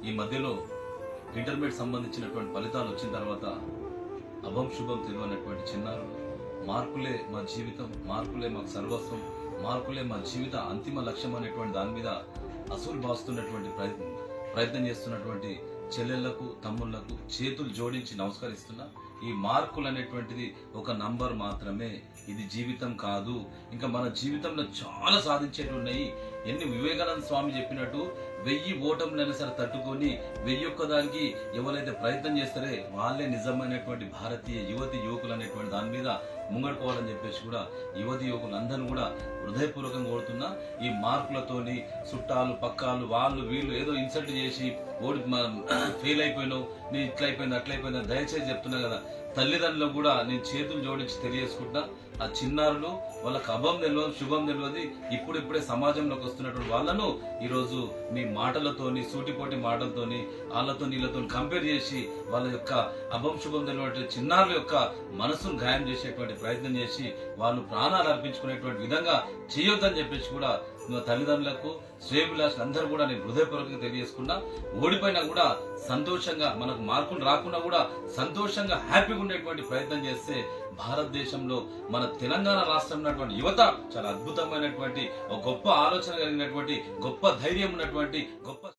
ఈ మధ్యలో ఇంటర్మీడియట్ సంబంధించినటువంటి ఫలితాలు వచ్చిన తర్వాత అభం శుభం తెలియనటువంటి చిన్నారులు మార్కులే మా జీవితం, మార్కులే మాకు సర్వస్వం, మార్కులే మా జీవిత అంతిమ లక్ష్యం అనేటువంటి దాని మీద అసూలు బాస్తున్నటువంటి ప్రయత్నం చేస్తున్నటువంటి చెల్లెళ్లకు తమ్ముళ్లకు చేతులు జోడించి నమస్కరిస్తున్నా. ఈ మార్కులు అనేటువంటిది ఒక నంబర్ మాత్రమే, ఇది జీవితం కాదు. ఇంకా మన జీవితంలో చాలా సాధించేవి ఉన్నాయి. ఎన్ని వివేకానంద స్వామి చెప్పినట్టు 1000 ఓటములైనా సరే తట్టుకొని 1001 దానికి ఎవరైతే ప్రయత్నం చేస్తారే వాళ్ళే నిజమైనటువంటి భారతీయ యువతి యువకులు అనేటువంటి దాని మీద ముంగడుకోవాలని చెప్పేసి కూడా యువతి యువకులందరూ కూడా హృదయపూర్వకంగా కోరుతున్నా. ఈ మార్కులతోని చుట్టాలు పక్కాలు వాళ్ళు వీళ్ళు ఏదో ఇన్సల్ట్ చేసి ఓడి ఫెయిల్ అయిపోయినావు, నీ ఇట్లయిపోయింది అట్లయిపోయింది దయచేసి చెప్తున్నా కదా, తల్లిదండ్రులకు కూడా నేను చేతులు జోడించి తెలియజేసుకుంటా. ఆ చిన్నారులు వాళ్ళకి అభం తెలియదు, శుభం తెలియదు. ఇప్పుడిప్పుడే సమాజంలోకి వస్తున్నటువంటి వాళ్ళను ఈరోజు మీ మాటలతోని సూటిపోటి మాటలతోని వాళ్ళతో నీళ్ళతో కంపేర్ చేసి వాళ్ళ యొక్క అభం శుభం తెలియనటువంటి చిన్నారుల యొక్క మనసును గాయం చేసేటువంటి ప్రయత్నం చేసి వాళ్ళు ప్రాణాలు అర్పించుకునేటువంటి విధంగా చేయొద్దని చెప్పేసి కూడా తల్లిదండ్రులకు శ్రేయభిలాషులు అందరూ కూడా నేను హృదయపూర్వకంగా తెలియజేసుకున్నా. ఓడిపోయినా కూడా సంతోషంగా, మనకు మార్కులు రాకున్నా కూడా సంతోషంగా హ్యాపీగా ఉండేటువంటి ప్రయత్నం చేస్తే భారతదేశంలో మన తెలంగాణ రాష్ట్రం ఉన్నటువంటి యువత చాలా అద్భుతమైనటువంటి ఒక గొప్ప ఆలోచన కలిగినటువంటి, గొప్ప ధైర్యం ఉన్నటువంటి, గొప్ప